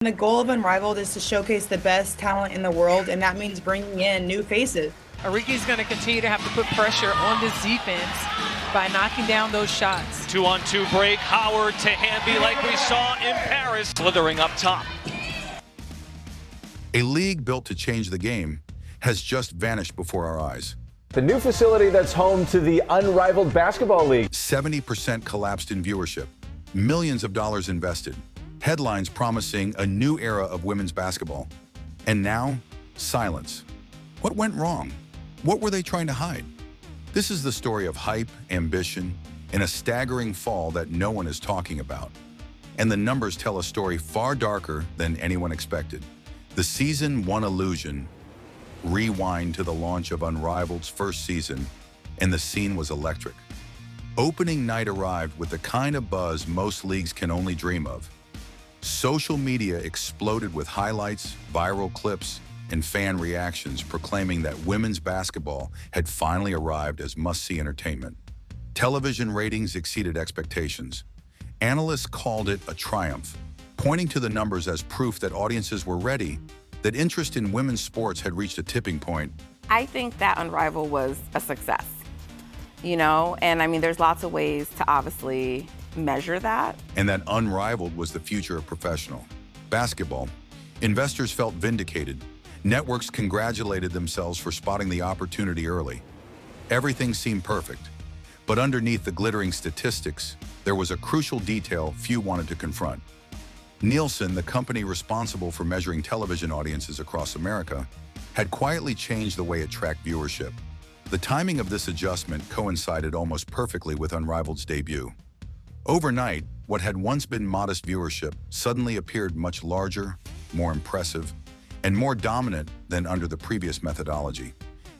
The goal of Unrivaled is to showcase the best talent in the world, and that means bringing in new faces. Ariki's going to continue to have to put pressure on this defense by knocking down those shots. 2-on-2 break, Howard to Hamby like we saw in Paris. Slithering up top. A league built to change the game has just vanished before our eyes. The new facility that's home to the Unrivaled Basketball League. 70% collapsed in viewership, millions of dollars invested, headlines promising a new era of women's basketball. And now, silence. What went wrong? What were they trying to hide? This is the story of hype, ambition, and a staggering fall that no one is talking about. And the numbers tell a story far darker than anyone expected. The season one illusion. Rewind to the launch of Unrivaled's first season, and the scene was electric. Opening night arrived with the kind of buzz most leagues can only dream of. Social media exploded with highlights, viral clips, and fan reactions proclaiming that women's basketball had finally arrived as must-see entertainment. Television ratings exceeded expectations. Analysts called it a triumph, pointing to the numbers as proof that audiences were ready, that interest in women's sports had reached a tipping point. I think that Unrivaled was a success, and I mean, there's lots of ways to obviously measure that. And that Unrivaled was the future of professional basketball. Investors felt vindicated. Networks congratulated themselves for spotting the opportunity early. Everything seemed perfect. But underneath the glittering statistics, there was a crucial detail few wanted to confront. Nielsen, the company responsible for measuring television audiences across America, had quietly changed the way it tracked viewership. The timing of this adjustment coincided almost perfectly with Unrivaled's debut. Overnight, what had once been modest viewership suddenly appeared much larger, more impressive, and more dominant than under the previous methodology.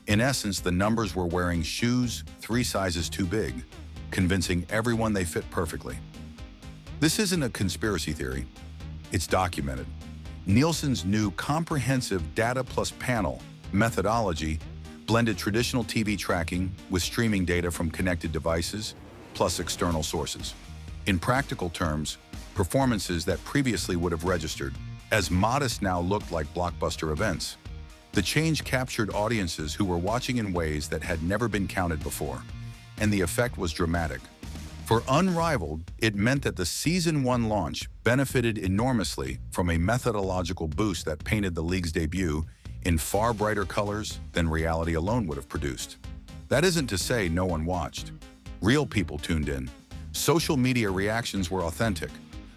In essence, the numbers were wearing shoes 3 sizes too big, convincing everyone they fit perfectly. This isn't a conspiracy theory. It's documented. Nielsen's new comprehensive data plus panel methodology blended traditional TV tracking with streaming data from connected devices plus external sources. In practical terms, performances that previously would have registered as modest now looked like blockbuster events. The change captured audiences who were watching in ways that had never been counted before, and the effect was dramatic. For Unrivaled, it meant that the season 1 launch benefited enormously from a methodological boost that painted the league's debut in far brighter colors than reality alone would have produced. That isn't to say no one watched. Real people tuned in. Social media reactions were authentic.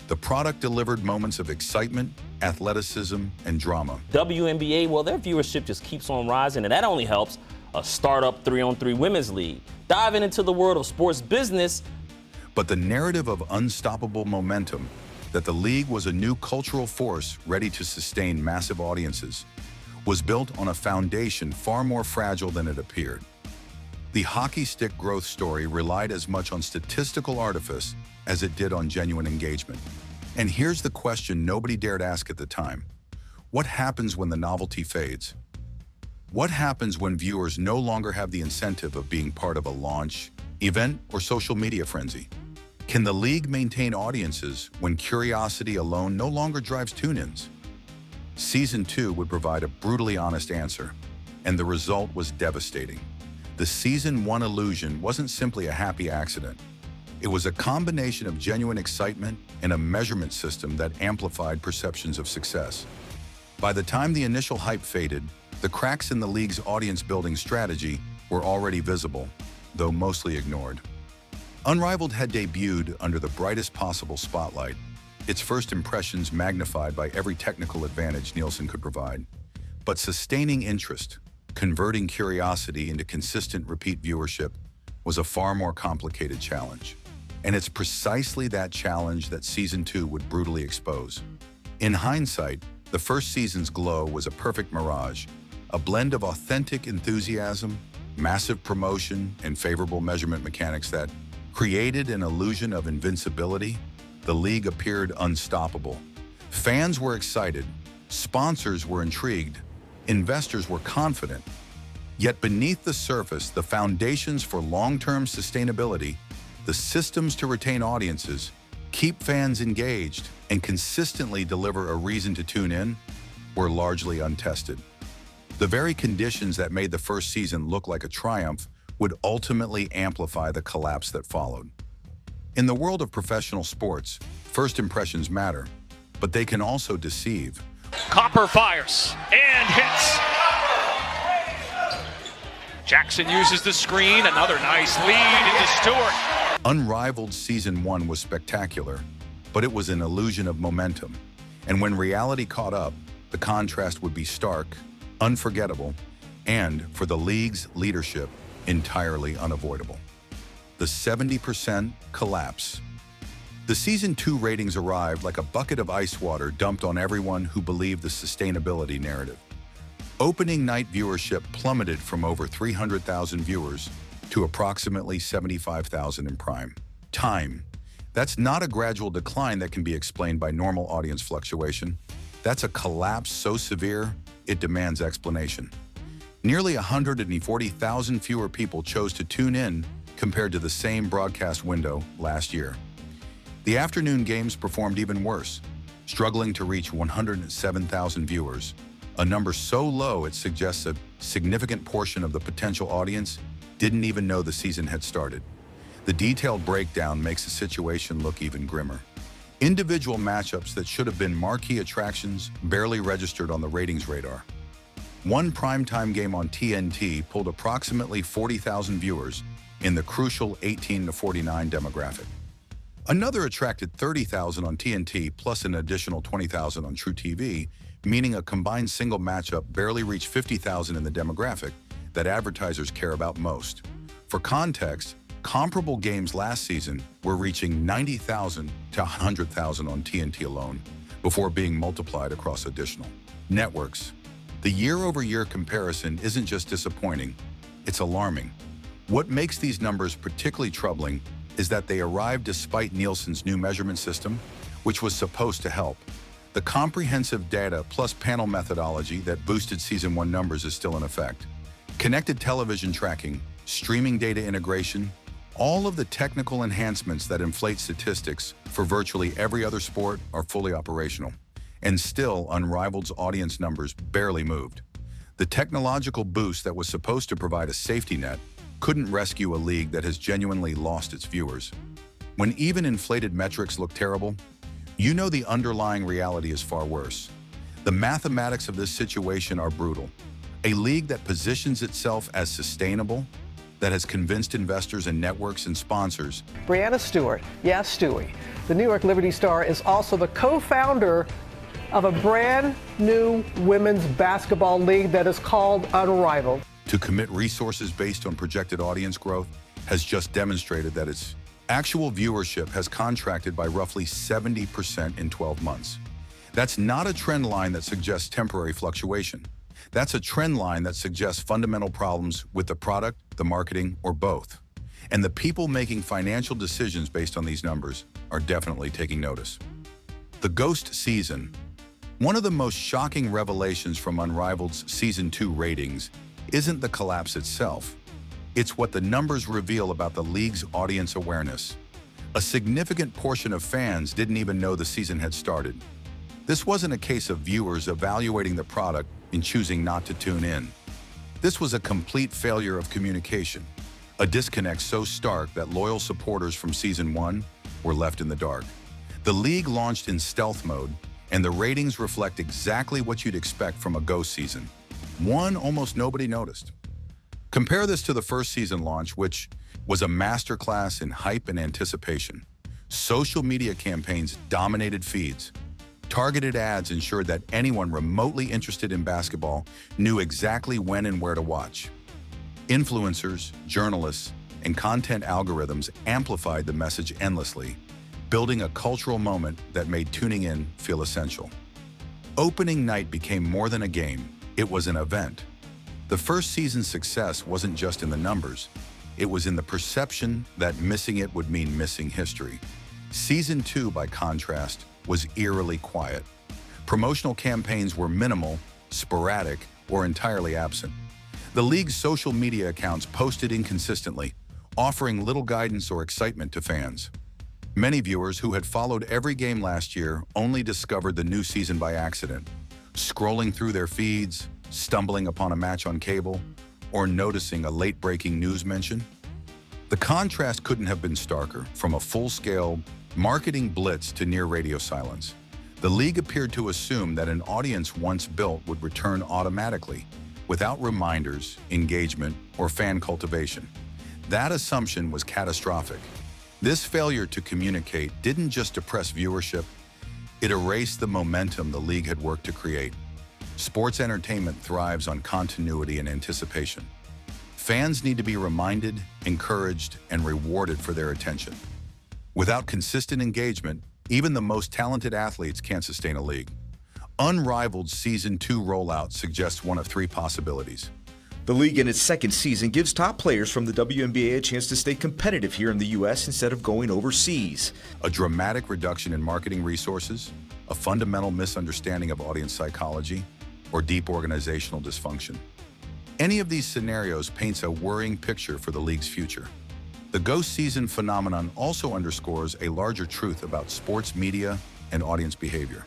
The product delivered moments of excitement, athleticism, and drama. WNBA, well, their viewership just keeps on rising, and that only helps a startup 3-on-3 women's league. Diving into the world of sports business. But the narrative of unstoppable momentum, that the league was a new cultural force ready to sustain massive audiences, was built on a foundation far more fragile than it appeared. The hockey stick growth story relied as much on statistical artifice as it did on genuine engagement. And here's the question nobody dared ask at the time. What happens when the novelty fades? What happens when viewers no longer have the incentive of being part of a launch, event, or social media frenzy? Can the league maintain audiences when curiosity alone no longer drives tune-ins? Season 2 would provide a brutally honest answer, and the result was devastating. The season 1 illusion wasn't simply a happy accident. It was a combination of genuine excitement and a measurement system that amplified perceptions of success. By the time the initial hype faded, the cracks in the league's audience-building strategy were already visible, though mostly ignored. Unrivaled had debuted under the brightest possible spotlight, its first impressions magnified by every technical advantage Nielsen could provide. But sustaining interest, converting curiosity into consistent repeat viewership, was a far more complicated challenge. And it's precisely that challenge that Season 2 would brutally expose. In hindsight, the first season's glow was a perfect mirage, a blend of authentic enthusiasm, massive promotion, and favorable measurement mechanics that created an illusion of invincibility. The league appeared unstoppable. Fans were excited, sponsors were intrigued, investors were confident. Yet beneath the surface, the foundations for long-term sustainability, the systems to retain audiences, keep fans engaged, and consistently deliver a reason to tune in were largely untested. The very conditions that made the first season look like a triumph would ultimately amplify the collapse that followed. In the world of professional sports, first impressions matter, but they can also deceive. Copper fires and hits. Jackson uses the screen. Another nice lead into Stewart. Unrivaled Season 1 was spectacular, but it was an illusion of momentum. And when reality caught up, the contrast would be stark, unforgettable, and, for the league's leadership, entirely unavoidable. The 70% collapse. The Season 2 ratings arrived like a bucket of ice water dumped on everyone who believed the sustainability narrative. Opening night viewership plummeted from over 300,000 viewers to approximately 75,000 in prime time. That's not a gradual decline that can be explained by normal audience fluctuation. That's a collapse so severe, it demands explanation. Nearly 140,000 fewer people chose to tune in compared to the same broadcast window last year. The afternoon games performed even worse, struggling to reach 107,000 viewers, a number so low it suggests a significant portion of the potential audience didn't even know the season had started. The detailed breakdown makes the situation look even grimmer. Individual matchups that should have been marquee attractions barely registered on the ratings radar. One primetime game on TNT pulled approximately 40,000 viewers in the crucial 18 to 49 demographic. Another attracted 30,000 on TNT plus an additional 20,000 on True TV, meaning a combined single matchup barely reached 50,000 in the demographic that advertisers care about most. For context, comparable games last season were reaching 90,000 to 100,000 on TNT alone before being multiplied across additional networks. The year-over-year comparison isn't just disappointing, it's alarming. What makes these numbers particularly troubling is that they arrived despite Nielsen's new measurement system, which was supposed to help. The comprehensive data plus panel methodology that boosted Season 1 numbers is still in effect. Connected television tracking, streaming data integration, all of the technical enhancements that inflate statistics for virtually every other sport are fully operational. And still, Unrivaled's audience numbers barely moved. The technological boost that was supposed to provide a safety net couldn't rescue a league that has genuinely lost its viewers. When even inflated metrics look terrible, you know the underlying reality is far worse. The mathematics of this situation are brutal. A league that positions itself as sustainable, that has convinced investors and networks and sponsors. Brianna Stewart, yes, Stewie, the New York Liberty Star, is also the co-founder of a brand new women's basketball league that is called Unrivaled. To commit resources based on projected audience growth has just demonstrated that its actual viewership has contracted by roughly 70% in 12 months. That's not a trend line that suggests temporary fluctuation. That's a trend line that suggests fundamental problems with the product, the marketing, or both. And the people making financial decisions based on these numbers are definitely taking notice. The Ghost Season. One of the most shocking revelations from Unrivaled's Season 2 ratings isn't the collapse itself. It's what the numbers reveal about the league's audience awareness. A significant portion of fans didn't even know the season had started. This wasn't a case of viewers evaluating the product and choosing not to tune in. This was a complete failure of communication, a disconnect so stark that loyal supporters from Season 1 were left in the dark. The league launched in stealth mode, and the ratings reflect exactly what you'd expect from a ghost season. One almost nobody noticed. Compare this to the first season launch, which was a masterclass in hype and anticipation. Social media campaigns dominated feeds. Targeted ads ensured that anyone remotely interested in basketball knew exactly when and where to watch. Influencers, journalists, and content algorithms amplified the message endlessly, building a cultural moment that made tuning in feel essential. Opening night became more than a game, it was an event. The first season's success wasn't just in the numbers, it was in the perception that missing it would mean missing history. Season 2, by contrast, was eerily quiet. Promotional campaigns were minimal, sporadic, or entirely absent. The league's social media accounts posted inconsistently, offering little guidance or excitement to fans. Many viewers who had followed every game last year only discovered the new season by accident, scrolling through their feeds, stumbling upon a match on cable, or noticing a late-breaking news mention. The contrast couldn't have been starker, from a full-scale marketing blitz to near radio silence. The league appeared to assume that an audience once built would return automatically, without reminders, engagement, or fan cultivation. That assumption was catastrophic. This failure to communicate didn't just depress viewership, it erased the momentum the league had worked to create. Sports entertainment thrives on continuity and anticipation. Fans need to be reminded, encouraged, and rewarded for their attention. Without consistent engagement, even the most talented athletes can't sustain a league. Unrivaled Season 2 rollout suggests one of three possibilities. The league in its second season gives top players from the WNBA a chance to stay competitive here in the U.S. instead of going overseas. A dramatic reduction in marketing resources, a fundamental misunderstanding of audience psychology, or deep organizational dysfunction. Any of these scenarios paints a worrying picture for the league's future. The ghost season phenomenon also underscores a larger truth about sports media and audience behavior.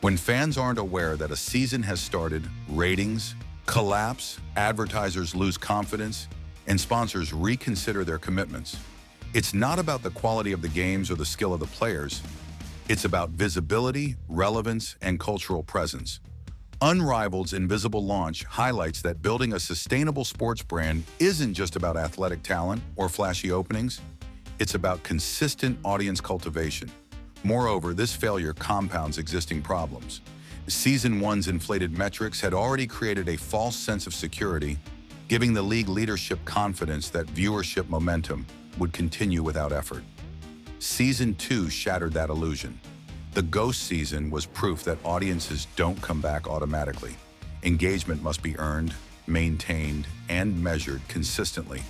When fans aren't aware that a season has started, ratings collapse, advertisers lose confidence, and sponsors reconsider their commitments. It's not about the quality of the games or the skill of the players. It's about visibility, relevance, and cultural presence. Unrivaled's invisible launch highlights that building a sustainable sports brand isn't just about athletic talent or flashy openings. It's about consistent audience cultivation. Moreover, this failure compounds existing problems. Season 1's inflated metrics had already created a false sense of security, giving the league leadership confidence that viewership momentum would continue without effort. Season 2 shattered that illusion. The ghost season was proof that audiences don't come back automatically. Engagement must be earned, maintained, and measured consistently.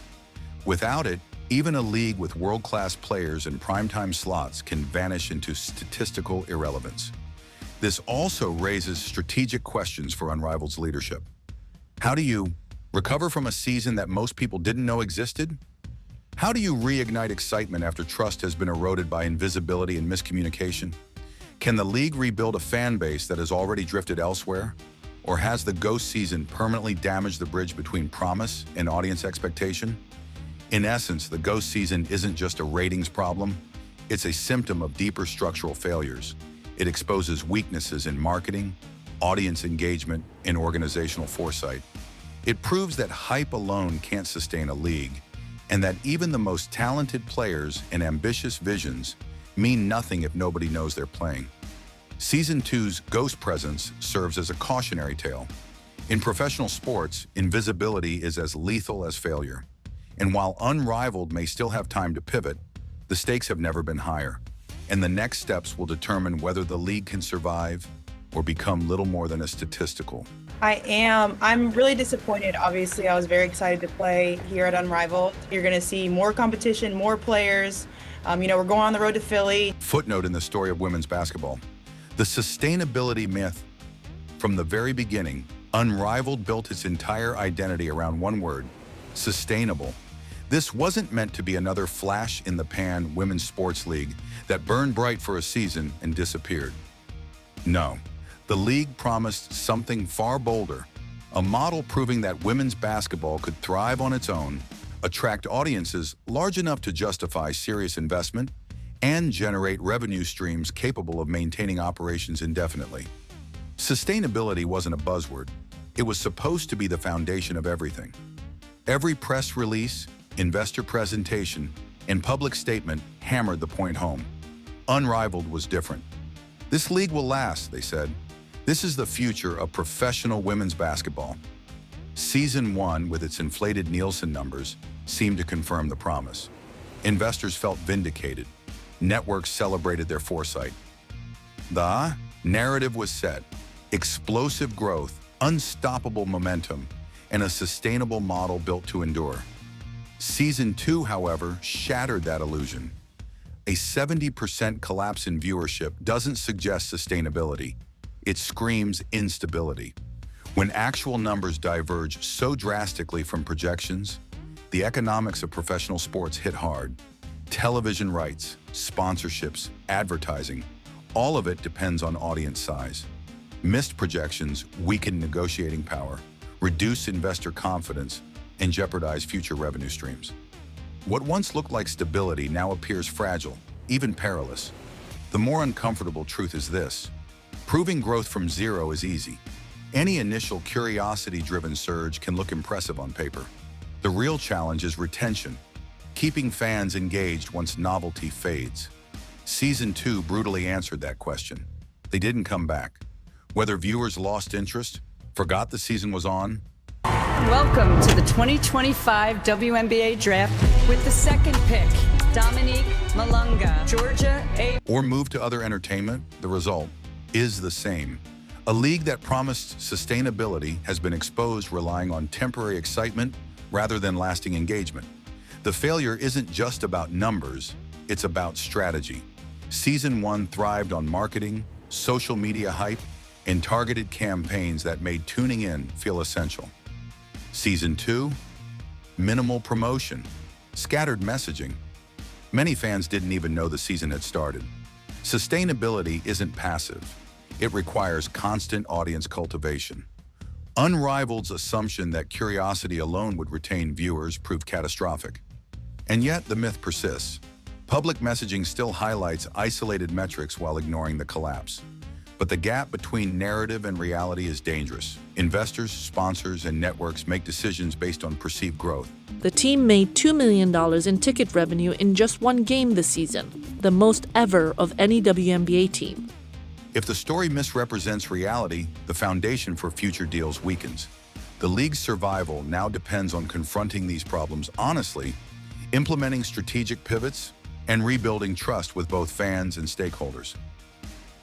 Without it, even a league with world-class players in primetime slots can vanish into statistical irrelevance. This also raises strategic questions for Unrivaled's leadership. How do you recover from a season that most people didn't know existed? How do you reignite excitement after trust has been eroded by invisibility and miscommunication? Can the league rebuild a fan base that has already drifted elsewhere? Or has the ghost season permanently damaged the bridge between promise and audience expectation? In essence, the ghost season isn't just a ratings problem, it's a symptom of deeper structural failures. It exposes weaknesses in marketing, audience engagement, and organizational foresight. It proves that hype alone can't sustain a league, and that even the most talented players and ambitious visions mean nothing if nobody knows they're playing. Season 2's ghost presence serves as a cautionary tale. In professional sports, invisibility is as lethal as failure. And while Unrivaled may still have time to pivot, the stakes have never been higher. And the next steps will determine whether the league can survive or become little more than a statistical. I'm really disappointed. Obviously, I was very excited to play here at Unrivaled. You're going to see more competition, more players. We're going on the road to Philly. Footnote in the story of women's basketball. The sustainability myth. From the very beginning, Unrivaled built its entire identity around one word: sustainable. This wasn't meant to be another flash-in-the-pan women's sports league that burned bright for a season and disappeared. No, the league promised something far bolder, a model proving that women's basketball could thrive on its own, attract audiences large enough to justify serious investment, and generate revenue streams capable of maintaining operations indefinitely. Sustainability wasn't a buzzword. It was supposed to be the foundation of everything. Every press release, investor presentation, and public statement hammered the point home. Unrivaled was different. This league will last, they said. This is the future of professional women's basketball. Season 1, with its inflated Nielsen numbers, seemed to confirm the promise. Investors felt vindicated. Networks celebrated their foresight. The narrative was set: explosive growth, unstoppable momentum, and a sustainable model built to endure. Season 2, however, shattered that illusion. A 70% collapse in viewership doesn't suggest sustainability. It screams instability. When actual numbers diverge so drastically from projections, the economics of professional sports hit hard. Television rights, sponsorships, advertising, all of it depends on audience size. Missed projections weaken negotiating power, reduce investor confidence, and jeopardize future revenue streams. What once looked like stability now appears fragile, even perilous. The more uncomfortable truth is this: proving growth from zero is easy. Any initial curiosity-driven surge can look impressive on paper. The real challenge is retention, keeping fans engaged once novelty fades. Season 2 brutally answered that question. They didn't come back. Whether viewers lost interest, forgot the season was on, welcome to the 2025 WNBA Draft with the second pick, Dominique Malunga, Georgia A. or moved to other entertainment, the result is the same. A league that promised sustainability has been exposed relying on temporary excitement rather than lasting engagement. The failure isn't just about numbers, it's about strategy. Season 1 thrived on marketing, social media hype, and targeted campaigns that made tuning in feel essential. Season 2, minimal promotion, scattered messaging. Many fans didn't even know the season had started. Sustainability isn't passive. It requires constant audience cultivation. Unrivaled's assumption that curiosity alone would retain viewers proved catastrophic. And yet the myth persists. Public messaging still highlights isolated metrics while ignoring the collapse. But the gap between narrative and reality is dangerous. Investors, sponsors, and networks make decisions based on perceived growth. The team made $2 million in ticket revenue in just one game this season, the most ever of any WNBA team. If the story misrepresents reality, the foundation for future deals weakens. The league's survival now depends on confronting these problems honestly, implementing strategic pivots, and rebuilding trust with both fans and stakeholders.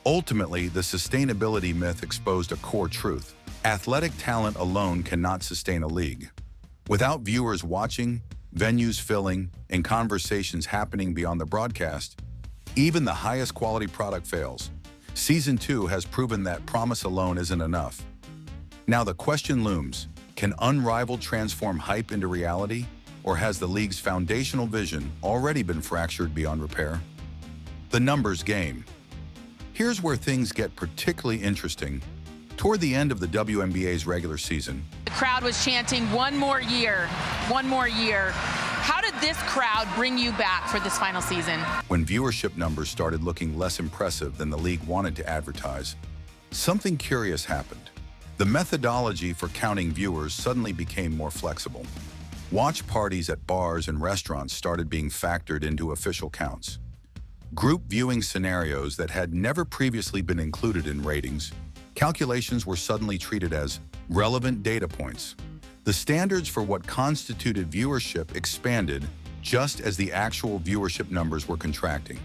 Ultimately, the sustainability myth exposed a core truth. Athletic talent alone cannot sustain a league. Without viewers watching, venues filling, and conversations happening beyond the broadcast, even the highest quality product fails. Season 2 has proven that promise alone isn't enough. Now the question looms, can Unrivaled transform hype into reality, or has the league's foundational vision already been fractured beyond repair? The numbers game. Here's where things get particularly interesting. Toward the end of the WNBA's regular season, the crowd was chanting, "One more year, one more year." How did this crowd bring you back for this final season? When viewership numbers started looking less impressive than the league wanted to advertise, something curious happened. The methodology for counting viewers suddenly became more flexible. Watch parties at bars and restaurants started being factored into official counts. Group viewing scenarios that had never previously been included in ratings, calculations were suddenly treated as relevant data points. The standards for what constituted viewership expanded just as the actual viewership numbers were contracting.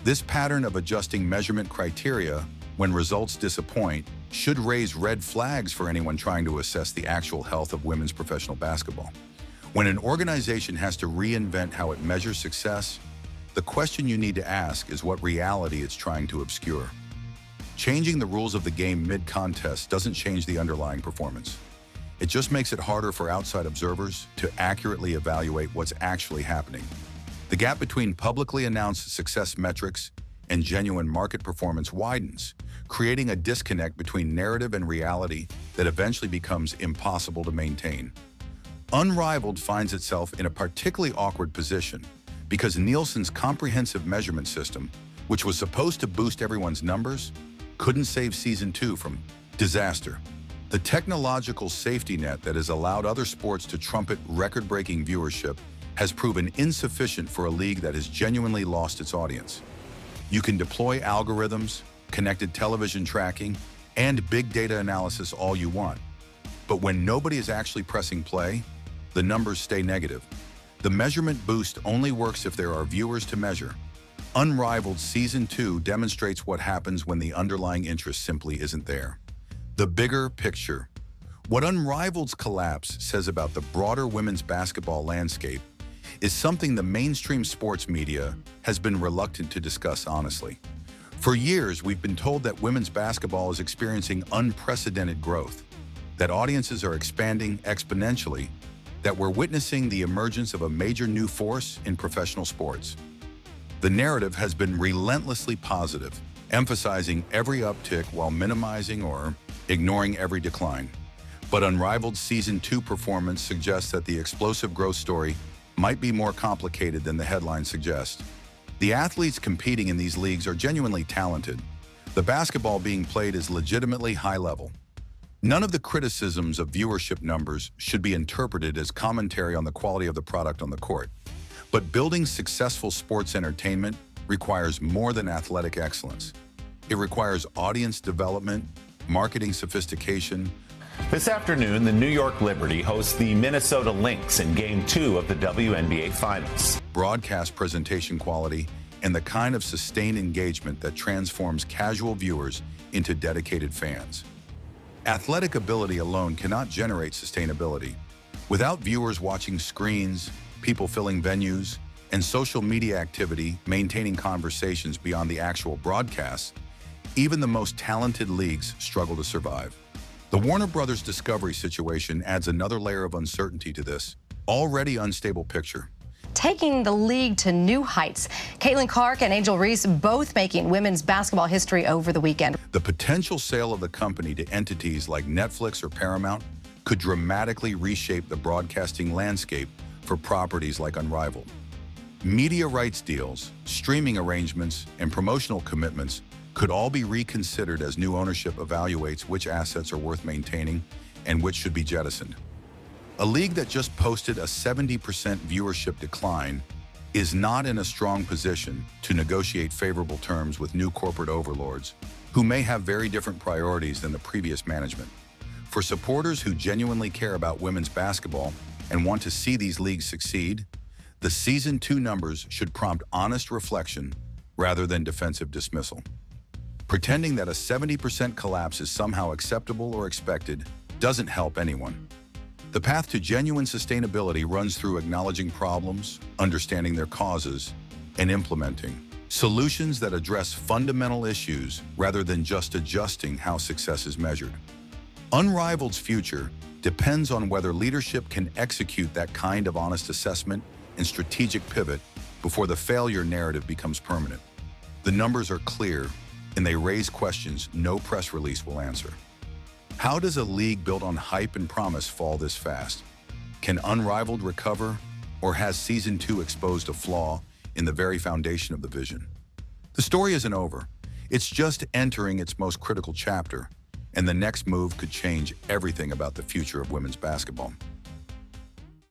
This pattern of adjusting measurement criteria when results disappoint should raise red flags for anyone trying to assess the actual health of women's professional basketball. When an organization has to reinvent how it measures success, the question you need to ask is what reality it's trying to obscure. Changing the rules of the game mid-contest doesn't change the underlying performance. It just makes it harder for outside observers to accurately evaluate what's actually happening. The gap between publicly announced success metrics and genuine market performance widens, creating a disconnect between narrative and reality that eventually becomes impossible to maintain. Unrivaled finds itself in a particularly awkward position because Nielsen's comprehensive measurement system, which was supposed to boost everyone's numbers, couldn't save Season 2 from disaster. The technological safety net that has allowed other sports to trumpet record-breaking viewership has proven insufficient for a league that has genuinely lost its audience. You can deploy algorithms, connected television tracking, and big data analysis all you want. But when nobody is actually pressing play, the numbers stay negative. The measurement boost only works if there are viewers to measure. Unrivaled Season 2 demonstrates what happens when the underlying interest simply isn't there. The bigger picture. What Unrivaled's collapse says about the broader women's basketball landscape is something the mainstream sports media has been reluctant to discuss honestly. For years, we've been told that women's basketball is experiencing unprecedented growth, that audiences are expanding exponentially, that we're witnessing the emergence of a major new force in professional sports. The narrative has been relentlessly positive, emphasizing every uptick while minimizing or ignoring every decline. But Unrivaled Season 2 performance suggests that the explosive growth story might be more complicated than the headline suggests. The athletes competing in these leagues are genuinely talented. The basketball being played is legitimately high level. None of the criticisms of viewership numbers should be interpreted as commentary on the quality of the product on the court. But building successful sports entertainment requires more than athletic excellence. It requires audience development, marketing sophistication. This afternoon, the New York Liberty hosts the Minnesota Lynx in Game 2 of the WNBA Finals. Broadcast presentation quality and the kind of sustained engagement that transforms casual viewers into dedicated fans. Athletic ability alone cannot generate sustainability. Without viewers watching screens, people filling venues, and social media activity maintaining conversations beyond the actual broadcasts, even the most talented leagues struggle to survive. The Warner Brothers Discovery situation adds another layer of uncertainty to this already unstable picture. Taking the league to new heights. Caitlin Clark and Angel Reese both making women's basketball history over the weekend. The potential sale of the company to entities like Netflix or Paramount could dramatically reshape the broadcasting landscape for properties like Unrivaled. Media rights deals, streaming arrangements, and promotional commitments could all be reconsidered as new ownership evaluates which assets are worth maintaining and which should be jettisoned. A league that just posted a 70% viewership decline is not in a strong position to negotiate favorable terms with new corporate overlords who may have very different priorities than the previous management. For supporters who genuinely care about women's basketball and want to see these leagues succeed, the Season 2 numbers should prompt honest reflection rather than defensive dismissal. Pretending that a 70% collapse is somehow acceptable or expected doesn't help anyone. The path to genuine sustainability runs through acknowledging problems, understanding their causes, and implementing solutions that address fundamental issues rather than just adjusting how success is measured. Unrivaled's future depends on whether leadership can execute that kind of honest assessment and strategic pivot before the failure narrative becomes permanent. The numbers are clear, and they raise questions no press release will answer. How does a league built on hype and promise fall this fast? Can Unrivaled recover, or has Season 2 exposed a flaw in the very foundation of the vision? The story isn't over. It's just entering its most critical chapter, and the next move could change everything about the future of women's basketball.